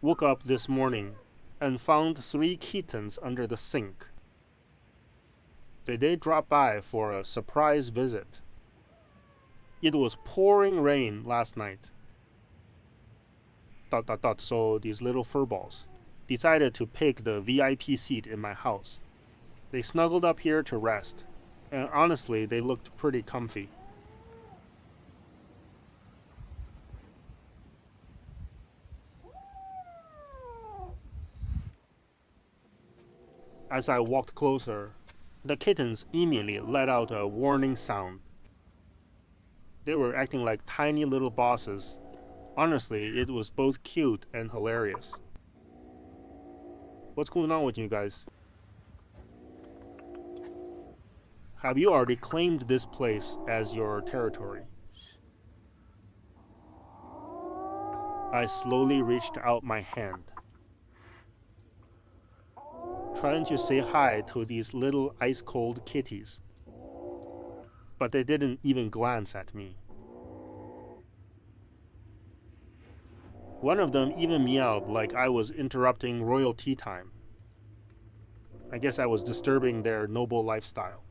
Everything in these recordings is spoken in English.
Woke up this morning and found three kittens under the sink. They dropped by for a surprise visit. It was pouring rain last night. So these little furballs decided to pick the VIP seat in my house. They snuggled up here to rest, and honestly, they looked pretty comfy. As I walked closer, the kittens immediately let out a warning sound. They were acting like tiny little bosses. Honestly, it was both cute and hilarious. What's going on with you guys? Have you already claimed this place as your territory? I slowly reached out my hand, trying to say hi to these little ice-cold kitties. But they didn't even glance at me. One of them even meowed like I was interrupting royal tea time. I guess I was disturbing their noble lifestyle.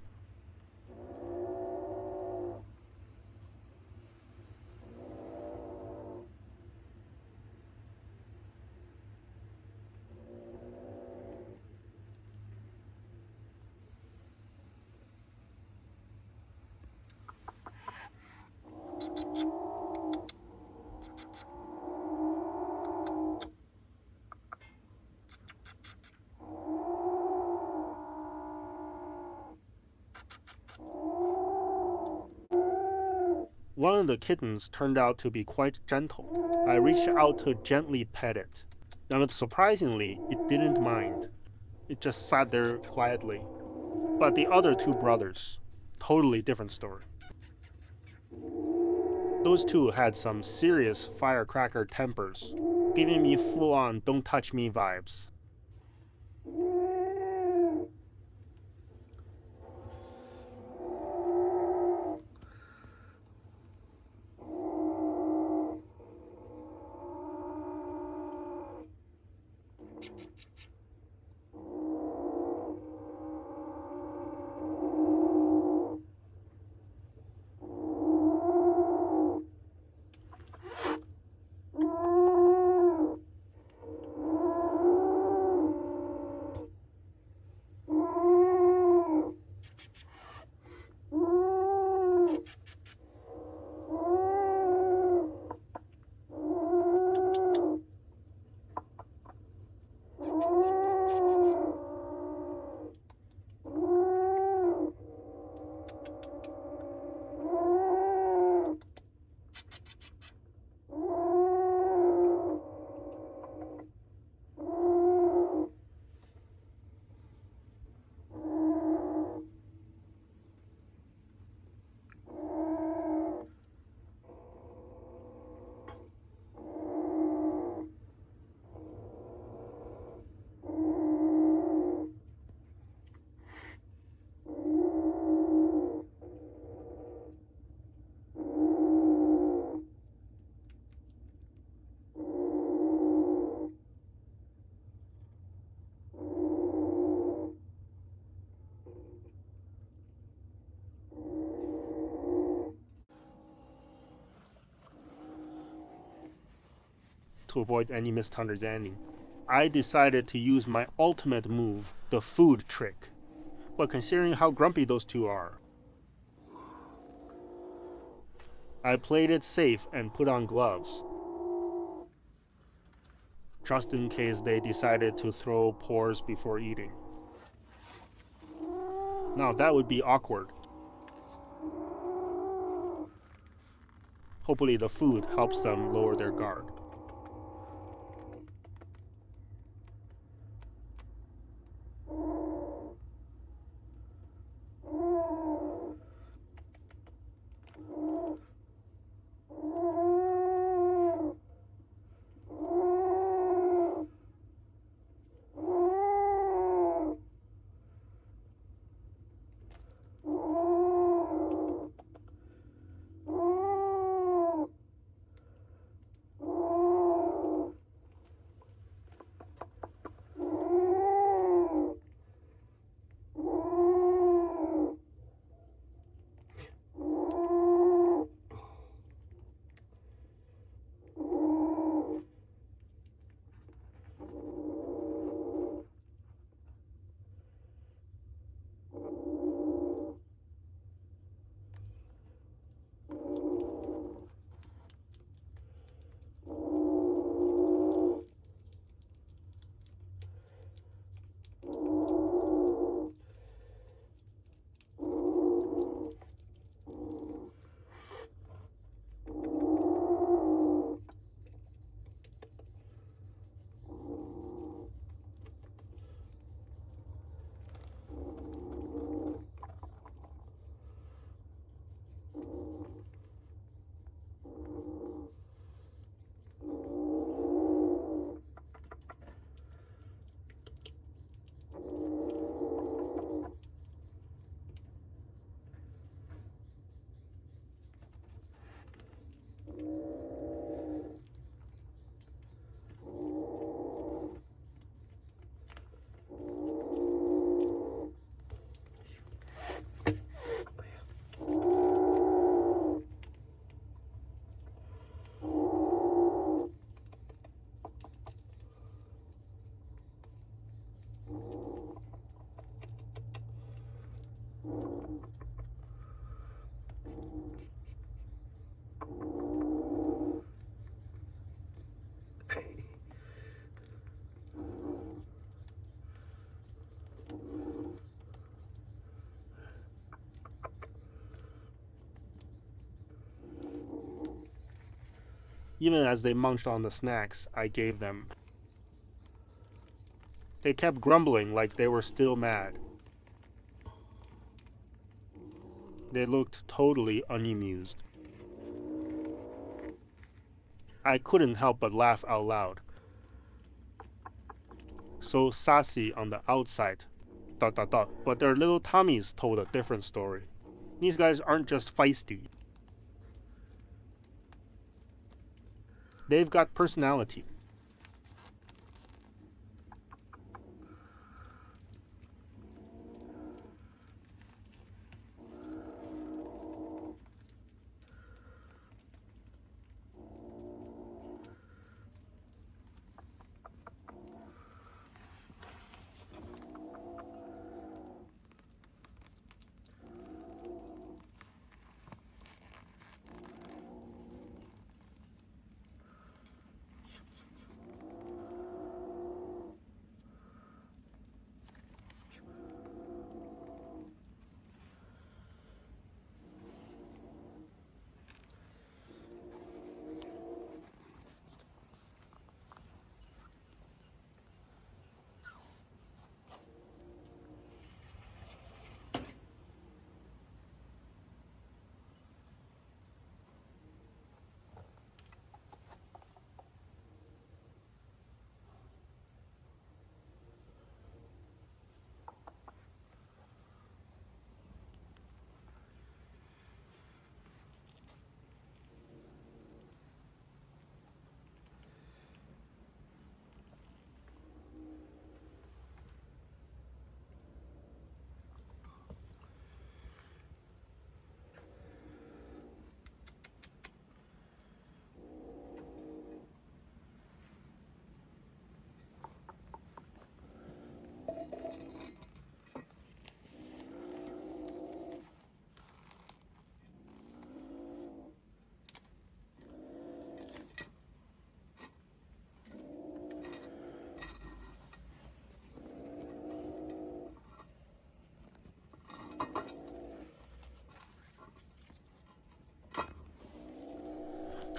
One of the kittens turned out to be quite gentle. I reached out to gently pet it. And surprisingly, it didn't mind. It just sat there quietly. But the other two brothers, totally different story. Those two had some serious firecracker tempers, giving me full on don't touch me vibes. To avoid any misunderstanding, I decided to use my ultimate move, the food trick. But considering how grumpy those two are, I played it safe and put on gloves, just in case they decided to throw pores before eating. Now that would be awkward. Hopefully the food helps them lower their guard. even as they munched on the snacks I gave them. They kept grumbling like they were still mad. They looked totally unamused. I couldn't help but laugh out loud. So sassy on the outside, ... But their little tummies told a different story. These guys aren't just feisty. They've got personality.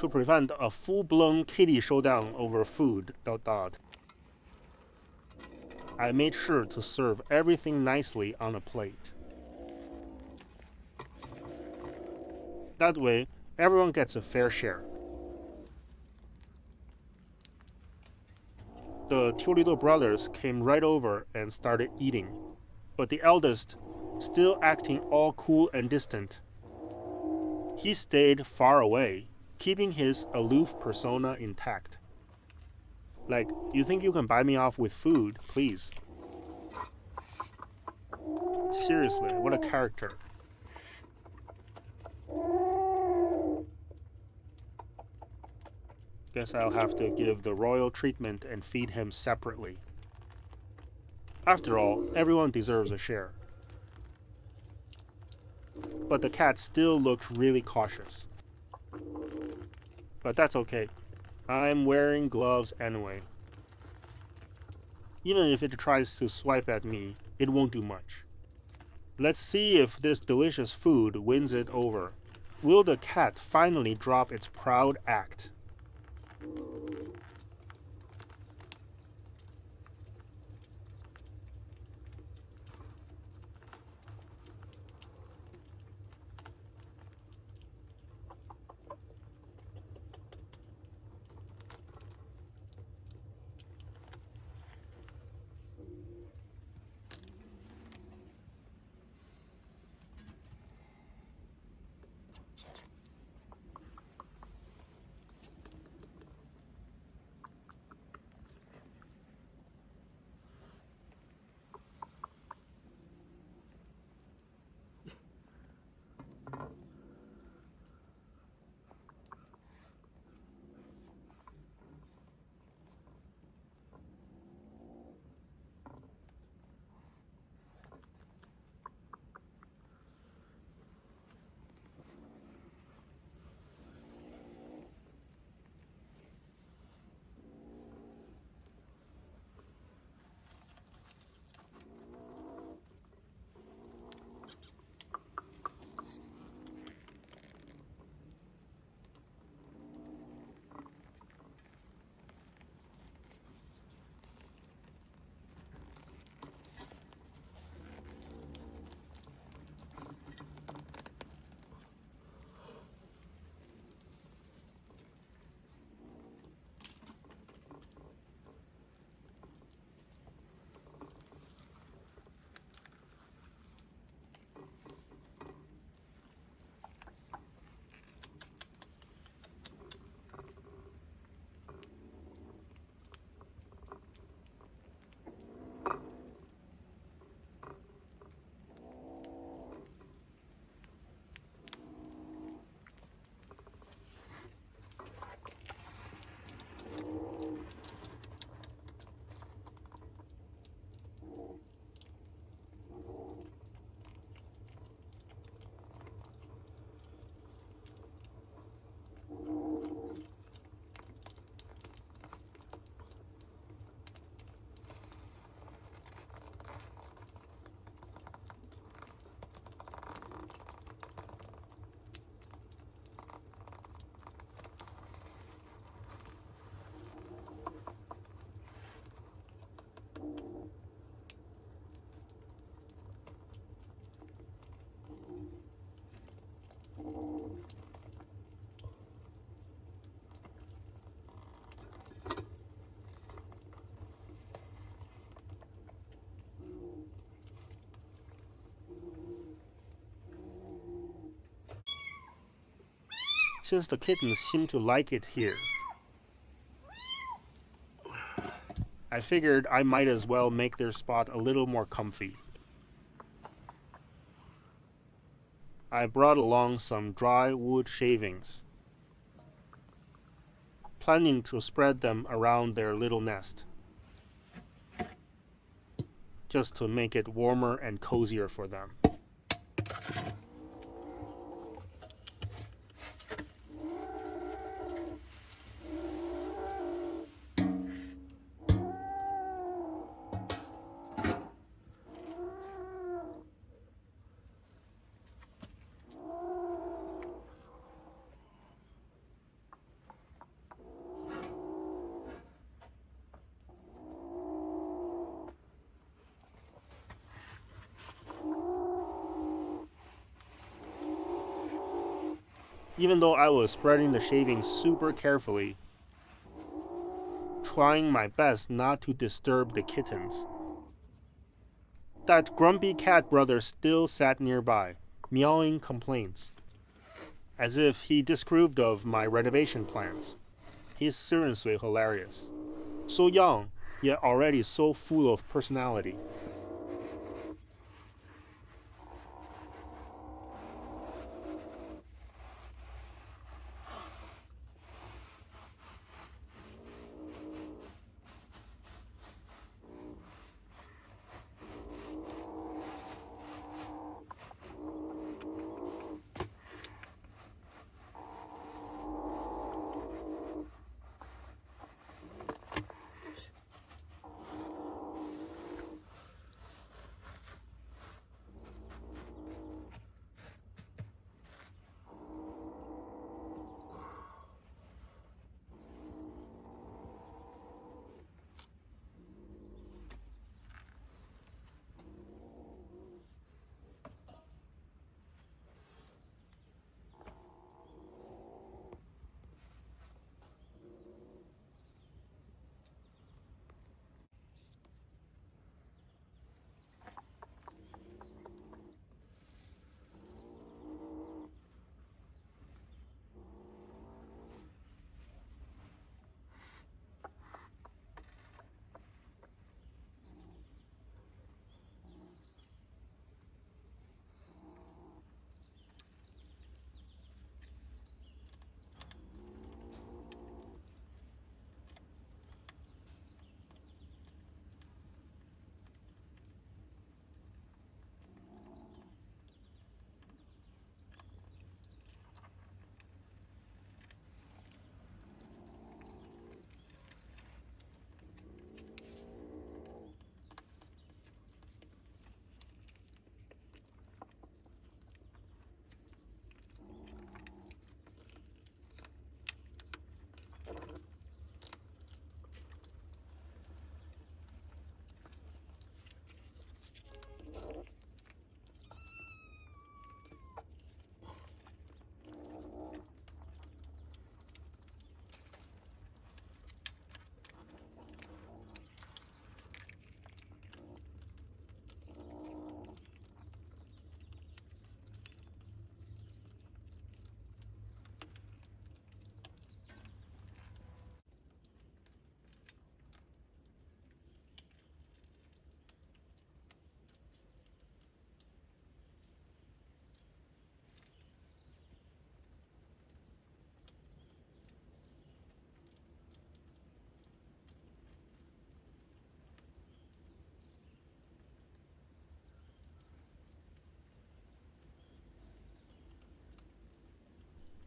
To prevent a full-blown kitty showdown over food, ... I made sure to serve everything nicely on a plate. That way, everyone gets a fair share. The two little brothers came right over and started eating, but the eldest, still acting all cool and distant, he stayed far away, keeping his aloof persona intact. Like, you think you can buy me off with food, please. Seriously, what a character. Guess I'll have to give the royal treatment and feed him separately. After all, everyone deserves a share. But the cat still looked really cautious. But that's okay. I'm wearing gloves anyway. Even if it tries to swipe at me, it won't do much. Let's see if this delicious food wins it over. Will the cat finally drop its proud act? since the kittens seem to like it here. I figured I might as well make their spot a little more comfy. I brought along some dry wood shavings, planning to spread them around their little nest, just to make it warmer and cozier for them. Even though I was spreading the shavings super carefully, trying my best not to disturb the kittens, that grumpy cat brother still sat nearby, meowing complaints, as if he disapproved of my renovation plans. He's seriously hilarious. So young, yet already so full of personality.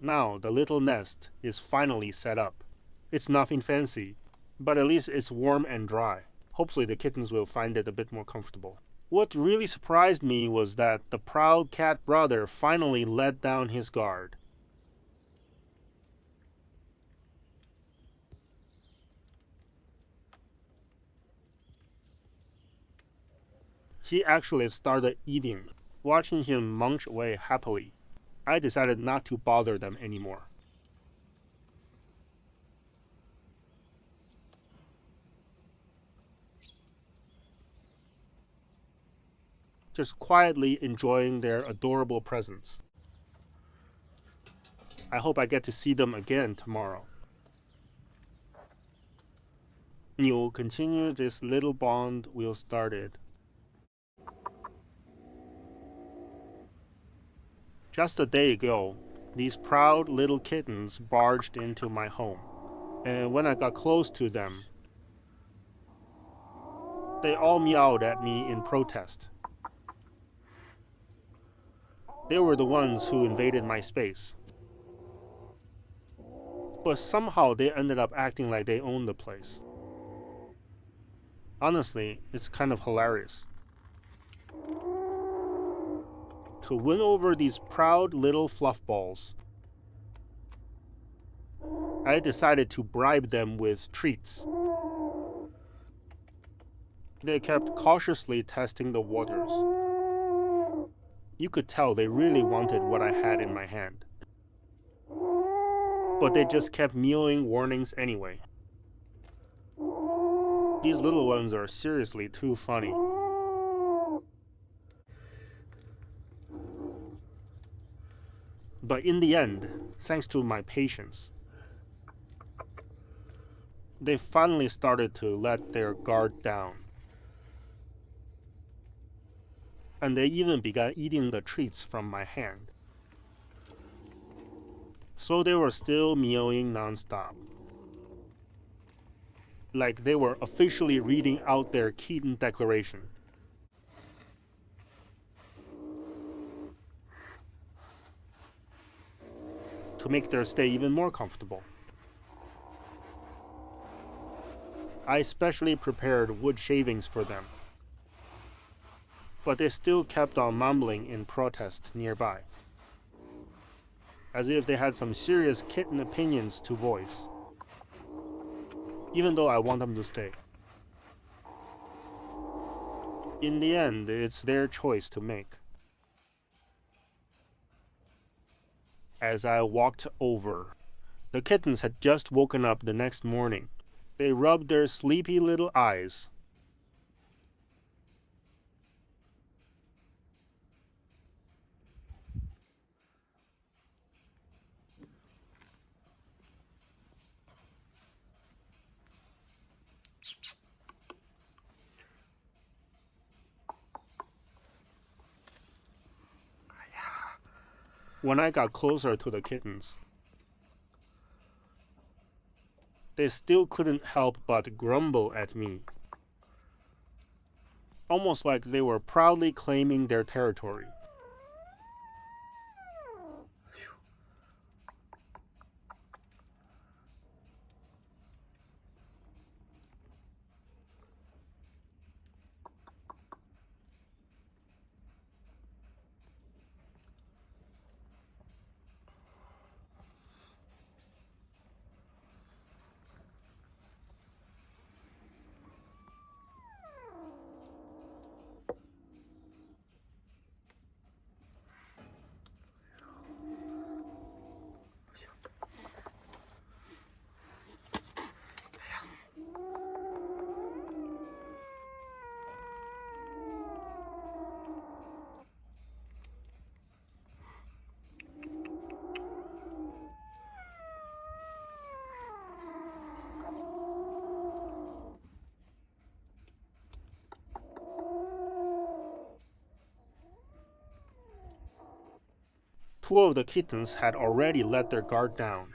Now the little nest is finally set up. It's nothing fancy, but at least it's warm and dry. Hopefully the kittens will find it a bit more comfortable. What really surprised me was that the proud cat brother finally let down his guard. He actually started eating. Watching him munch away happily, I decided not to bother them anymore. Just quietly enjoying their adorable presence. I hope I get to see them again tomorrow. You'll continue this little bond we started. Just a day ago, these proud little kittens barged into my home, and when I got close to them, they all meowed at me in protest. They were the ones who invaded my space. But somehow they ended up acting like they owned the place. Honestly, it's kind of hilarious. To win over these proud little fluffballs, I decided to bribe them with treats. They kept cautiously testing the waters. You could tell they really wanted what I had in my hand. But they just kept mewing warnings anyway. These little ones are seriously too funny. But in the end, thanks to my patience, they finally started to let their guard down. And they even began eating the treats from my hand. So they were still meowing nonstop. Like they were officially reading out their kitten declaration. To make their stay even more comfortable, I specially prepared wood shavings for them. But they still kept on mumbling in protest nearby, as if they had some serious kitten opinions to voice, even though I want them to stay. In the end, it's their choice to make. As I walked over, the kittens had just woken up the next morning. They rubbed their sleepy little eyes. When I got closer to the kittens, they still couldn't help but grumble at me, almost like they were proudly claiming their territory. Two of the kittens had already let their guard down.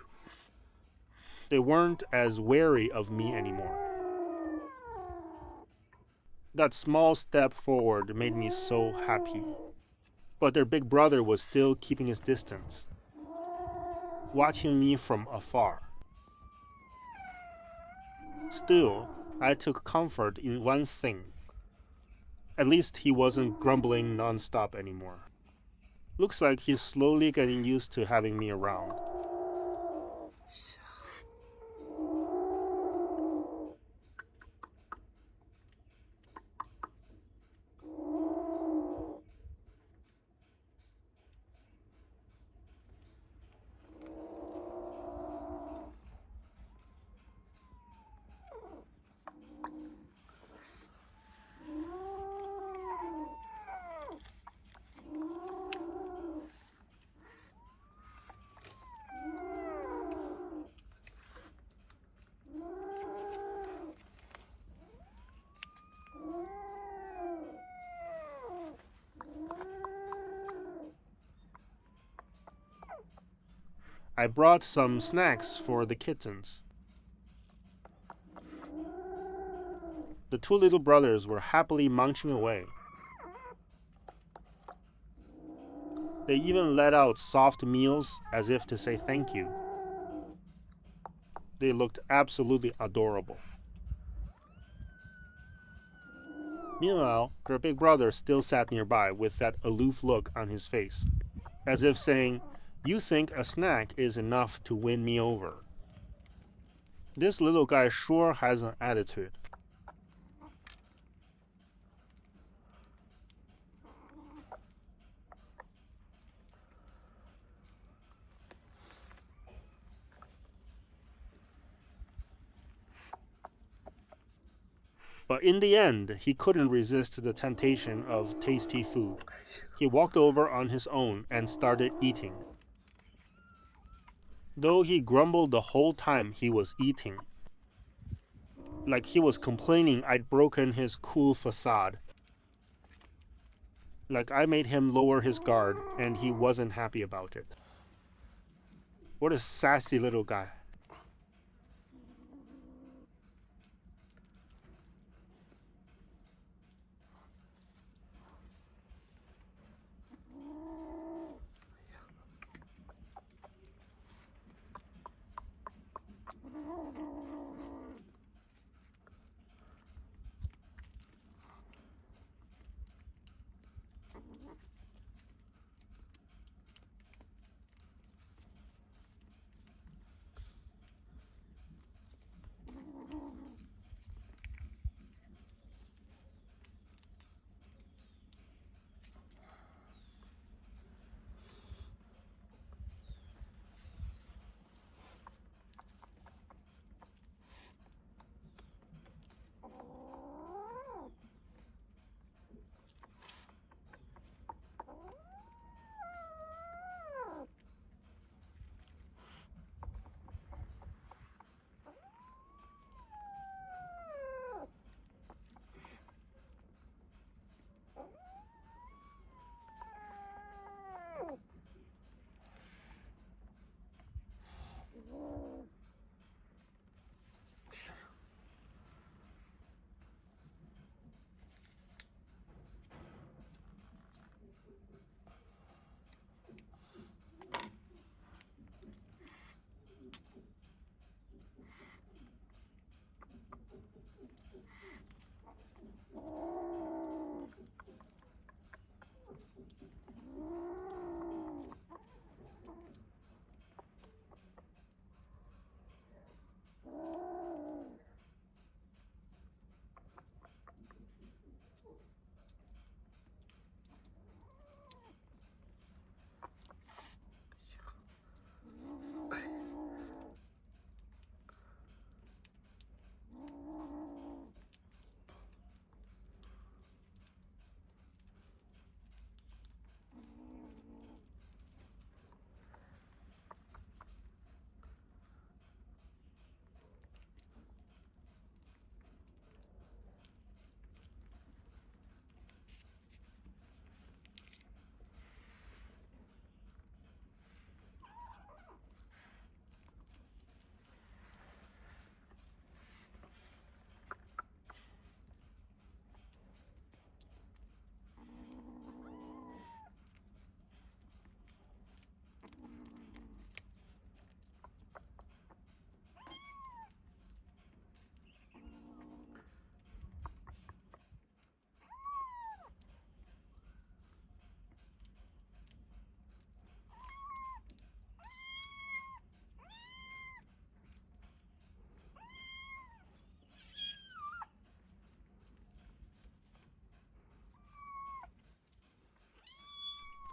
They weren't as wary of me anymore. That small step forward made me so happy. But their big brother was still keeping his distance, watching me from afar. Still, I took comfort in one thing. At least he wasn't grumbling nonstop anymore. Looks like he's slowly getting used to having me around. I brought some snacks for the kittens. The two little brothers were happily munching away. They even let out soft meals as if to say thank you. They looked absolutely adorable. Meanwhile, their big brother still sat nearby with that aloof look on his face, as if saying, "You think a snack is enough to win me over." This little guy sure has an attitude. But in the end, he couldn't resist the temptation of tasty food. He walked over on his own and started eating. Though he grumbled the whole time he was eating, like he was complaining I'd broken his cool facade. Like I made him lower his guard and he wasn't happy about it. What a sassy little guy.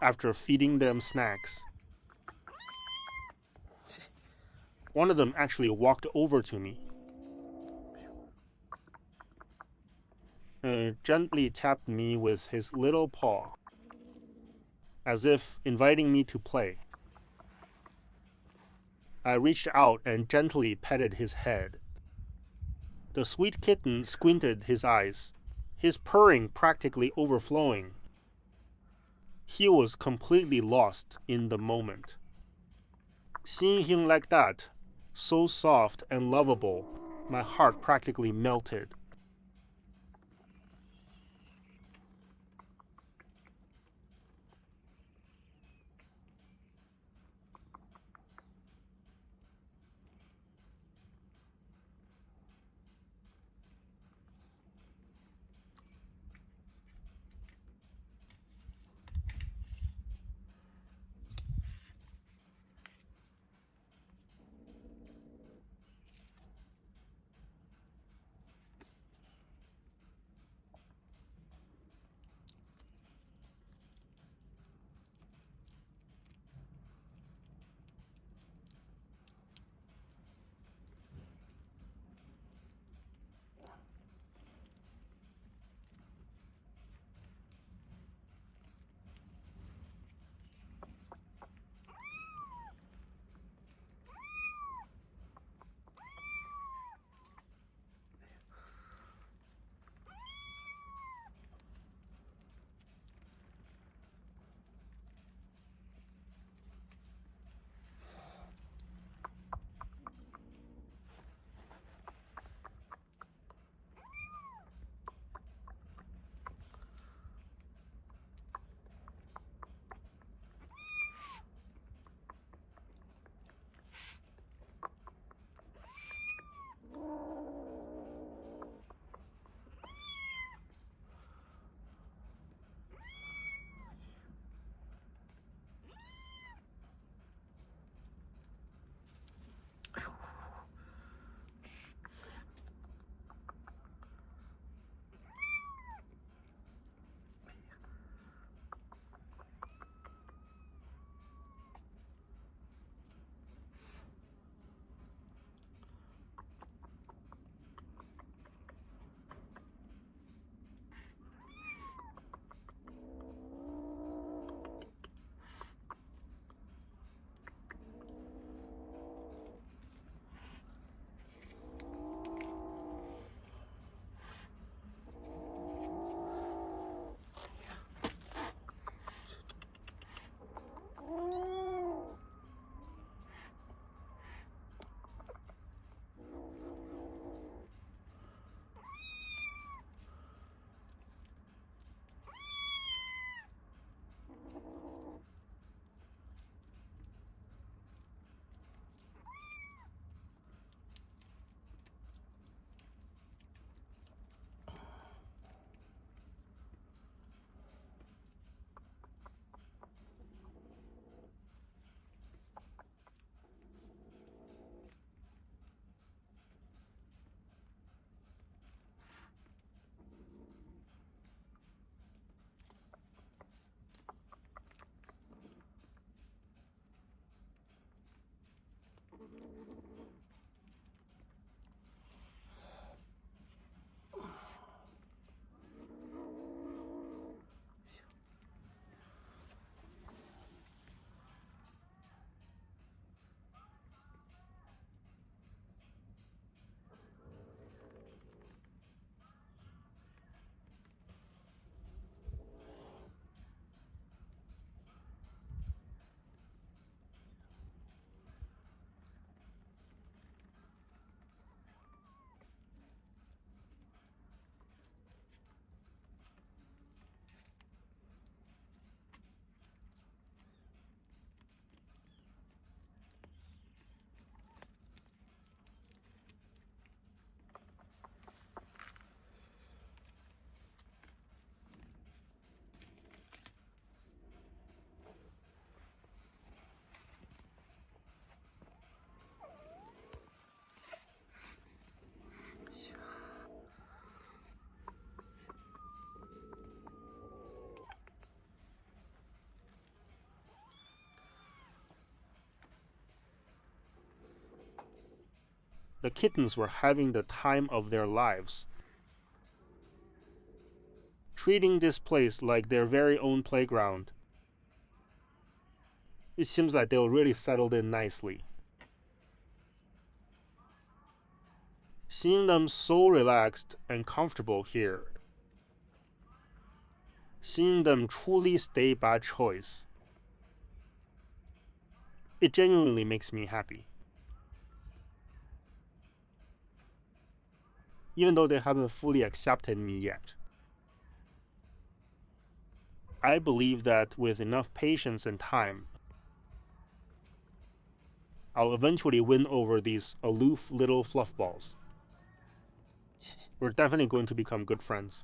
After feeding them snacks, one of them actually walked over to me and gently tapped me with his little paw, as if inviting me to play. I reached out and gently petted his head. The sweet kitten squinted his eyes, his purring practically overflowing. He was completely lost in the moment. Seeing him like that, so soft and lovable, my heart practically melted. The kittens were having the time of their lives, treating this place like their very own playground. It seems like they were really settled in nicely. Seeing them so relaxed and comfortable here, seeing them truly stay by choice, It genuinely makes me happy. Even though they haven't fully accepted me yet. I believe that with enough patience and time, I'll eventually win over these aloof little fluff balls. We're definitely going to become good friends.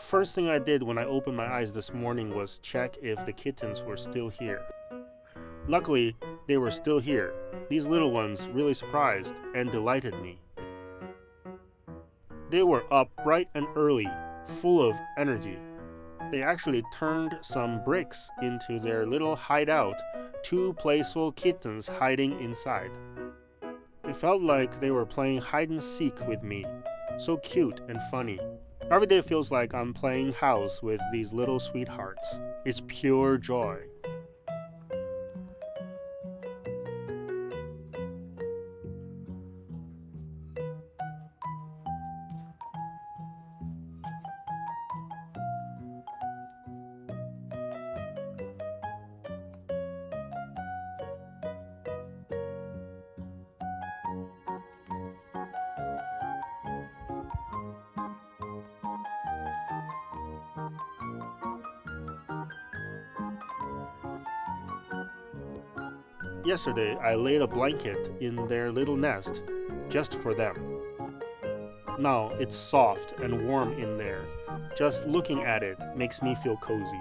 First thing I did when I opened my eyes this morning was check if the kittens were still here. Luckily, they were still here. These little ones really surprised and delighted me. They were up bright and early, full of energy. They actually turned some bricks into their little hideout, 2 playful kittens hiding inside. It felt like they were playing hide and seek with me. So cute and funny. Every day feels like I'm playing house with these little sweethearts. It's pure joy. Yesterday, I laid a blanket in their little nest just for them. Now it's soft and warm in there. Just looking at it makes me feel cozy.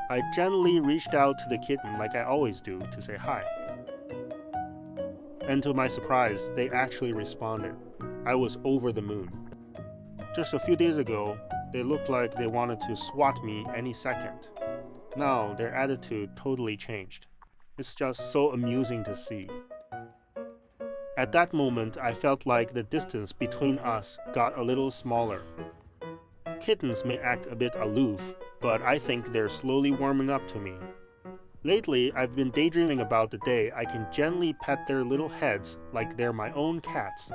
I gently reached out to the kitten like I always do to say hi. And to my surprise, they actually responded. I was over the moon. Just a few days ago, they looked like they wanted to swat me any second. Now, their attitude totally changed. It's just so amusing to see. At that moment, I felt like the distance between us got a little smaller. Kittens may act a bit aloof, but I think they're slowly warming up to me. Lately, I've been daydreaming about the day I can gently pet their little heads like they're my own cats.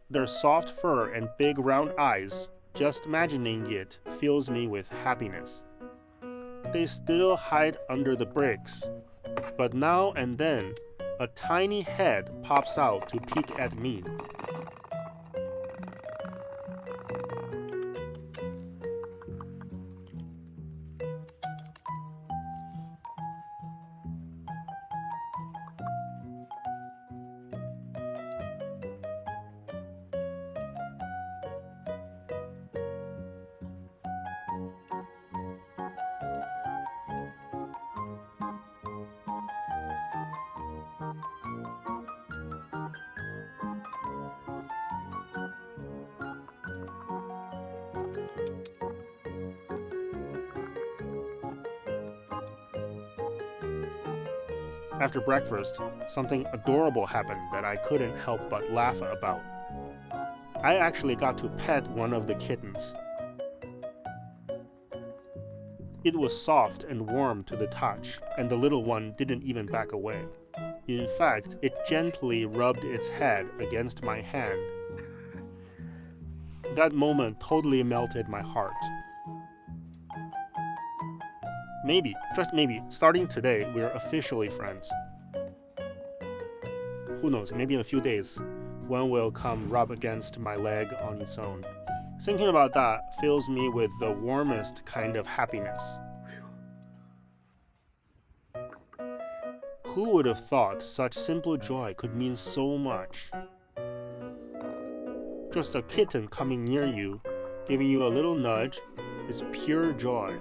Their soft fur and big round eyes, just imagining it fills me with happiness. They still hide under the bricks, but now and then, a tiny head pops out to peek at me. After breakfast, something adorable happened that I couldn't help but laugh about. I actually got to pet one of the kittens. It was soft and warm to the touch, and the little one didn't even back away. In fact, it gently rubbed its head against my hand. That moment totally melted my heart. Maybe, just maybe, starting today, we're officially friends. Who knows, maybe in a few days, one will come rub against my leg on its own. Thinking about that fills me with the warmest kind of happiness. Who would have thought such simple joy could mean so much? Just a kitten coming near you, giving you a little nudge, is pure joy.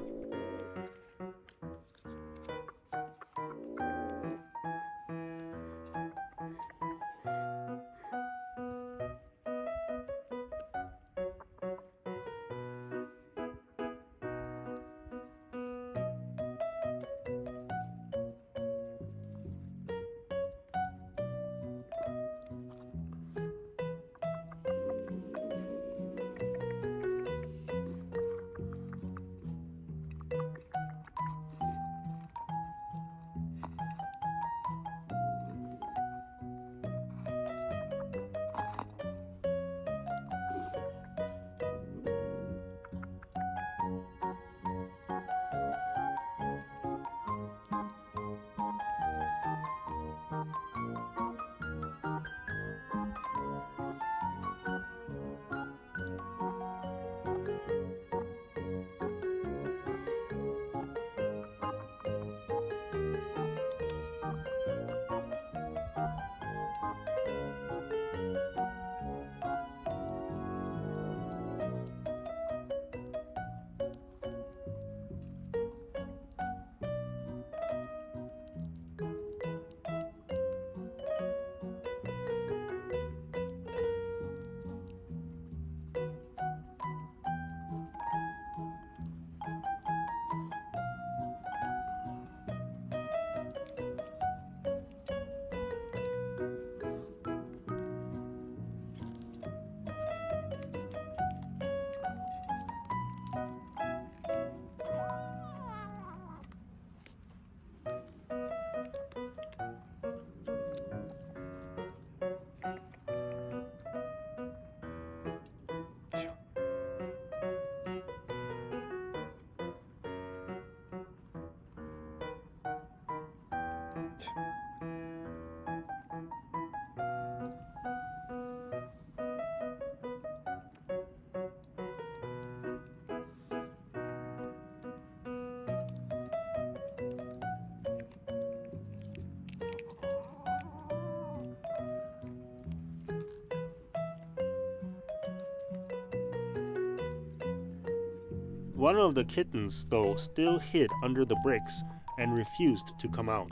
One of the kittens, though, still hid under the bricks and refused to come out.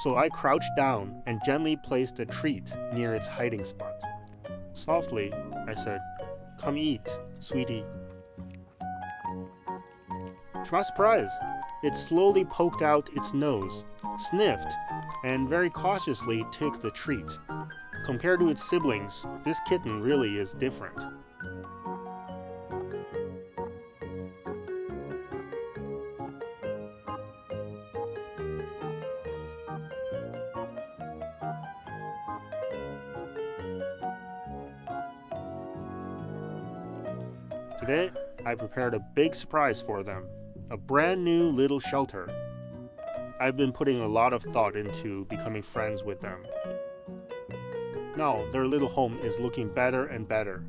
So I crouched down and gently placed a treat near its hiding spot. Softly, I said, "Come eat, sweetie." To my surprise, it slowly poked out its nose, sniffed, and very cautiously took the treat. Compared to its siblings, this kitten really is different. Today, I prepared a big surprise for them, a brand new little shelter. I've been putting a lot of thought into becoming friends with them. Now, their little home is looking better and better.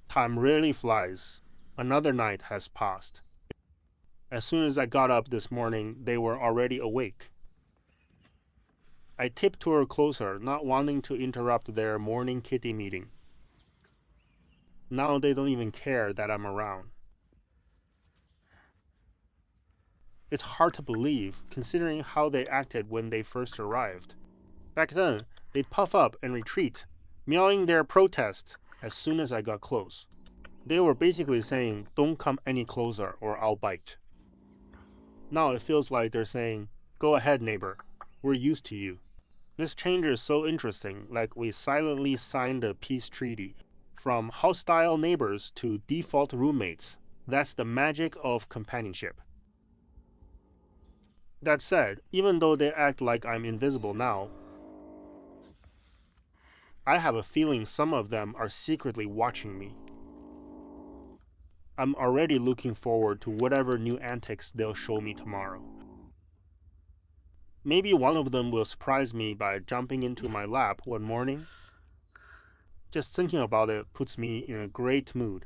Time really flies. Another night has passed. As soon as I got up this morning, they were already awake. I tiptoed closer, not wanting to interrupt their morning kitty meeting. Now they don't even care that I'm around. It's hard to believe, considering how they acted when they first arrived. Back then, they'd puff up and retreat, meowing their protest as soon as I got close. They were basically saying, "Don't come any closer or I'll bite." Now it feels like they're saying, "Go ahead, neighbor. We're used to you." This change is so interesting, like we silently signed a peace treaty. From hostile neighbors to default roommates. That's the magic of companionship. That said, even though they act like I'm invisible now, I have a feeling some of them are secretly watching me. I'm already looking forward to whatever new antics they'll show me tomorrow. Maybe one of them will surprise me by jumping into my lap one morning. Just thinking about it puts me in a great mood.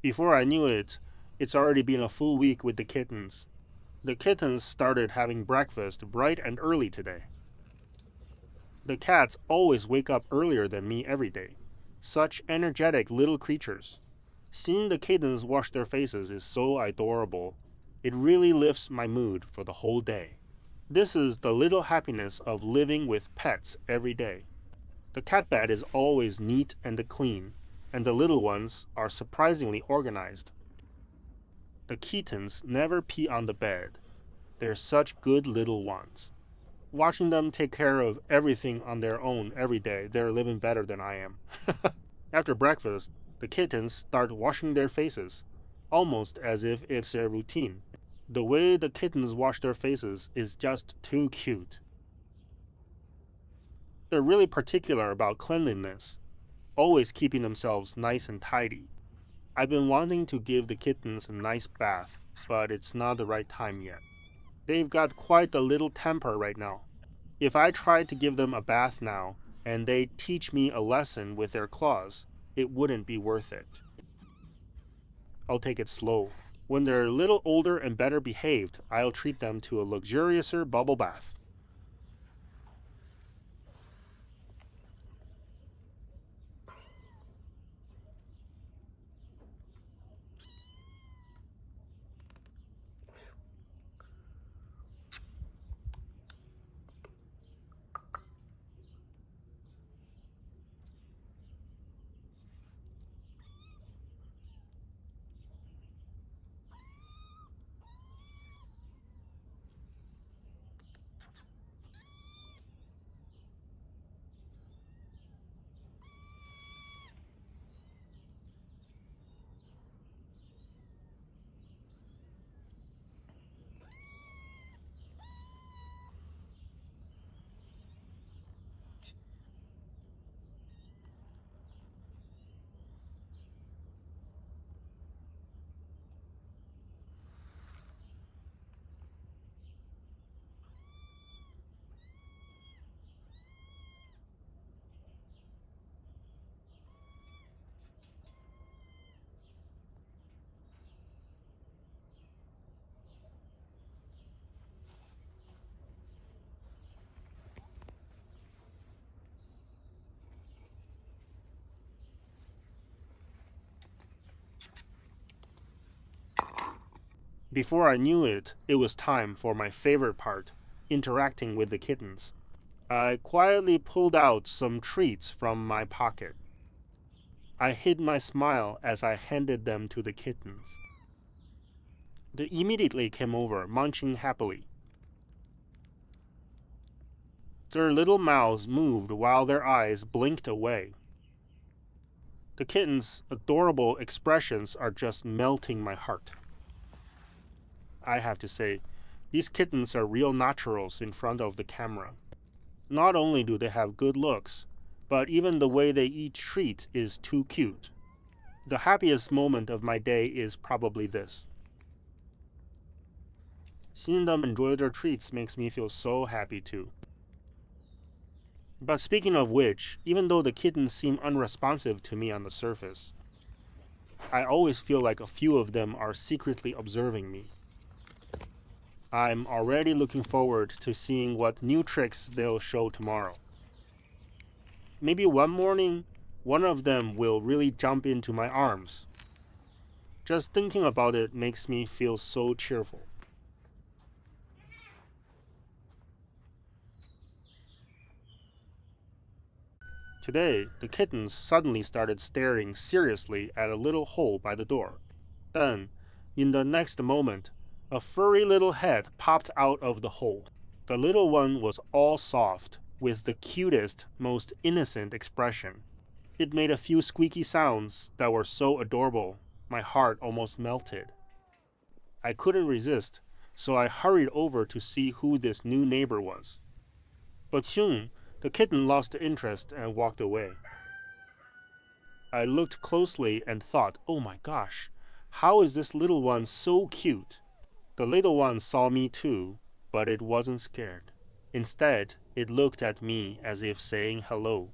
Before I knew it, it's already been a full week with the kittens. The kittens started having breakfast bright and early today. The cats always wake up earlier than me every day. Such energetic little creatures. Seeing the kittens wash their faces is so adorable. It really lifts my mood for the whole day. This is the little happiness of living with pets every day. The cat bed is always neat and clean, and the little ones are surprisingly organized. The kittens never pee on the bed. They're such good little ones. Watching them take care of everything on their own every day, they're living better than I am. After breakfast, the kittens start washing their faces, almost as if it's their routine. The way the kittens wash their faces is just too cute. They're really particular about cleanliness, always keeping themselves nice and tidy. I've been wanting to give the kittens a nice bath, but it's not the right time yet. They've got quite a little temper right now. If I tried to give them a bath now, and they teach me a lesson with their claws, it wouldn't be worth it. I'll take it slow. When they're a little older and better behaved, I'll treat them to a luxuriouser bubble bath. Before I knew it, it was time for my favorite part, interacting with the kittens. I quietly pulled out some treats from my pocket. I hid my smile as I handed them to the kittens. They immediately came over, munching happily. Their little mouths moved while their eyes blinked away. The kittens' adorable expressions are just melting my heart. I have to say, these kittens are real naturals in front of the camera. Not only do they have good looks, but even the way they eat treats is too cute. The happiest moment of my day is probably this. Seeing them enjoy their treats makes me feel so happy too. But speaking of which, even though the kittens seem unresponsive to me on the surface, I always feel like a few of them are secretly observing me. I'm already looking forward to seeing what new tricks they'll show tomorrow. Maybe one morning, one of them will really jump into my arms. Just thinking about it makes me feel so cheerful. Today, the kittens suddenly started staring seriously at a little hole by the door. Then, in the next moment, a furry little head popped out of the hole. The little one was all soft, with the cutest, most innocent expression. It made a few squeaky sounds that were so adorable, my heart almost melted. I couldn't resist, so I hurried over to see who this new neighbor was. But soon, the kitten lost interest and walked away. I looked closely and thought, oh my gosh, how is this little one so cute? The little one saw me too, but it wasn't scared. Instead, it looked at me as if saying hello.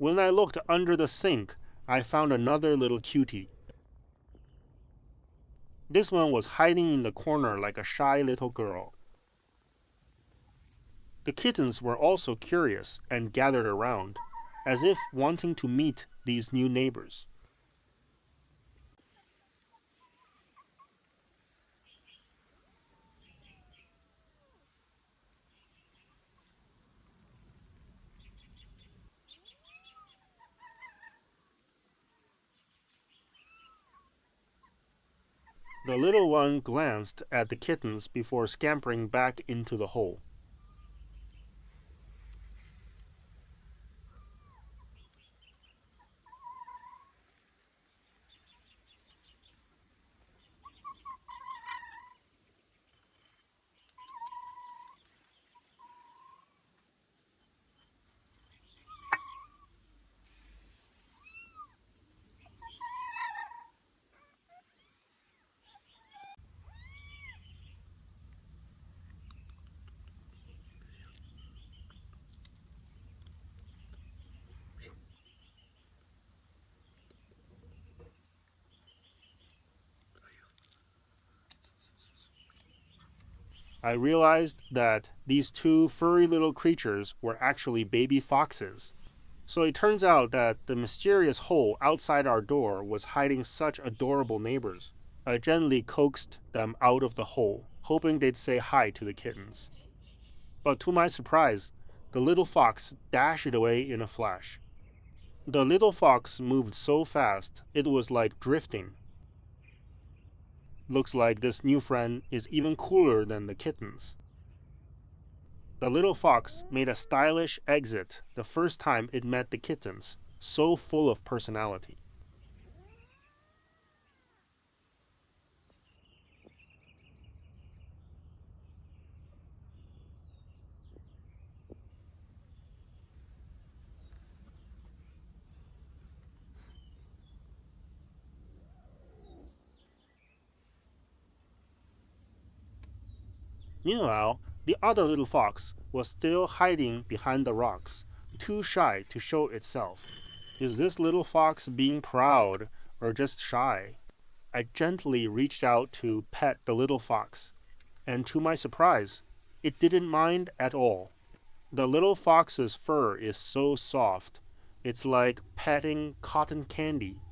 When I looked under the sink, I found another little cutie. This one was hiding in the corner like a shy little girl. The kittens were also curious and gathered around, as if wanting to meet these new neighbors. The little one glanced at the kittens before scampering back into the hole. I realized that these two furry little creatures were actually baby foxes. So it turns out that the mysterious hole outside our door was hiding such adorable neighbors. I gently coaxed them out of the hole, hoping they'd say hi to the kittens. But to my surprise, the little fox dashed away in a flash. The little fox moved so fast, it was like drifting. Looks like this new friend is even cooler than the kittens. The little fox made a stylish exit the first time it met the kittens, so full of personality. Meanwhile, the other little fox was still hiding behind the rocks, too shy to show itself. Is this little fox being proud or just shy? I gently reached out to pet the little fox, and to my surprise, it didn't mind at all. The little fox's fur is so soft, it's like petting cotton candy.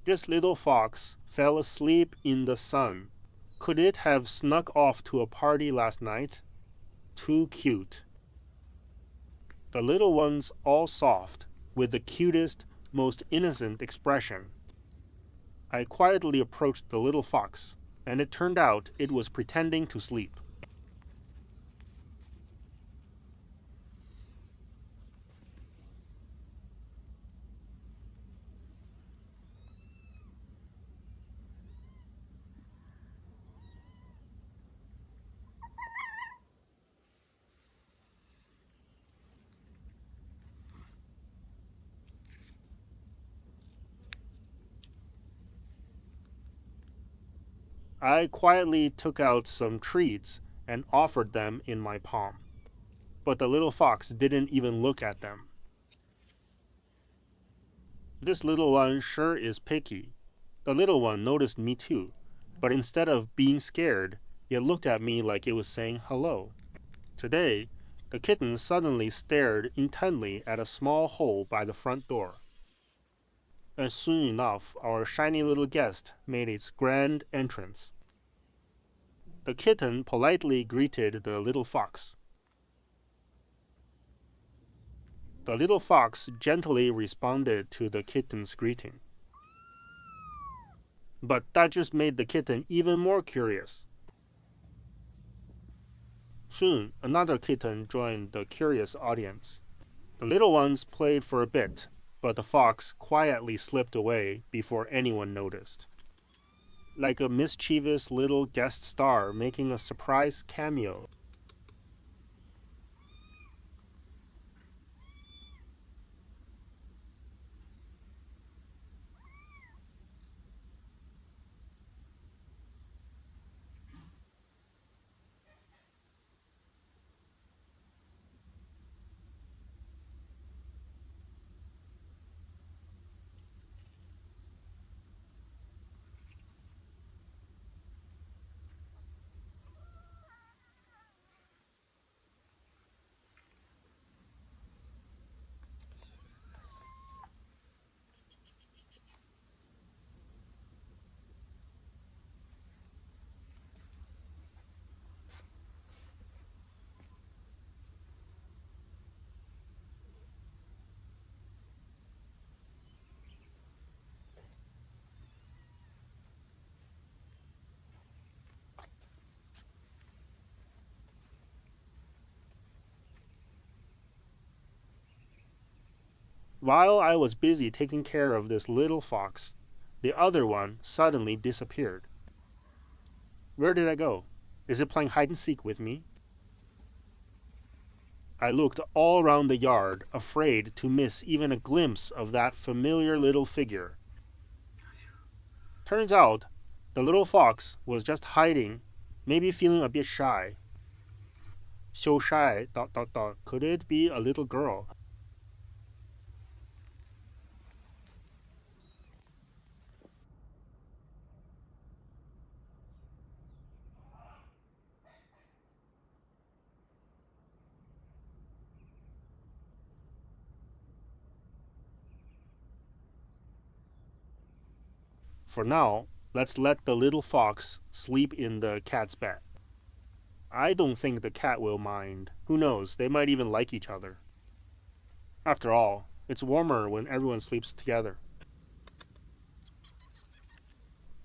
This little fox fell asleep in the sun. Could it have snuck off to a party last night? Too cute. The little one's all soft, with the cutest, most innocent expression. I quietly approached the little fox, and it turned out it was pretending to sleep. I quietly took out some treats and offered them in my palm. But the little fox didn't even look at them. This little one sure is picky. The little one noticed me too, but instead of being scared, It looked at me like it was saying hello. Today, the kitten suddenly stared intently at a small hole by the front door. And soon enough, our shiny little guest made its grand entrance. The kitten politely greeted the little fox. The little fox gently responded to the kitten's greeting. But that just made the kitten even more curious. Soon, another kitten joined the curious audience. The little ones played for a bit, but the fox quietly slipped away before anyone noticed. Like a mischievous little guest star making a surprise cameo. While I was busy taking care of this little fox, the other one suddenly disappeared. Where did I go? Is it playing hide and seek with me? I looked all around the yard, afraid to miss even a glimpse of that familiar little figure. Turns out, the little fox was just hiding, maybe feeling a bit shy. So shy, ... Could it be a little girl? For now, let's let the little fox sleep in the cat's bed. I don't think the cat will mind. Who knows, they might even like each other. After all, it's warmer when everyone sleeps together.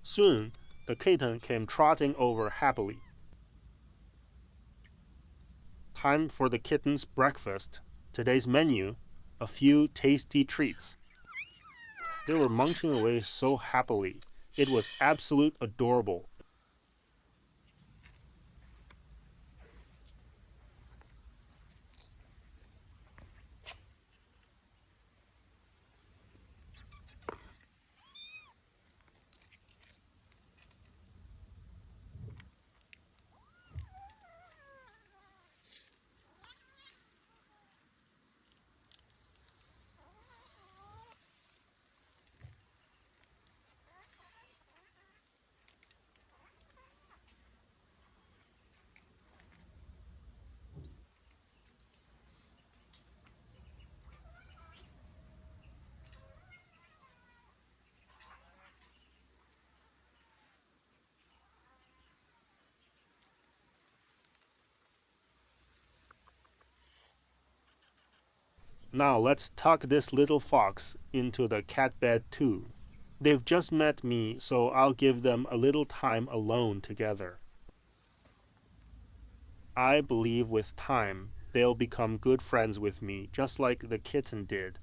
Soon, the kitten came trotting over happily. Time for the kitten's breakfast. Today's menu, a few tasty treats. They were munching away so happily. It was absolute adorable. Now let's tuck this little fox into the cat bed too. They've just met me, so I'll give them a little time alone together. I believe with time, they'll become good friends with me, just like the kitten did.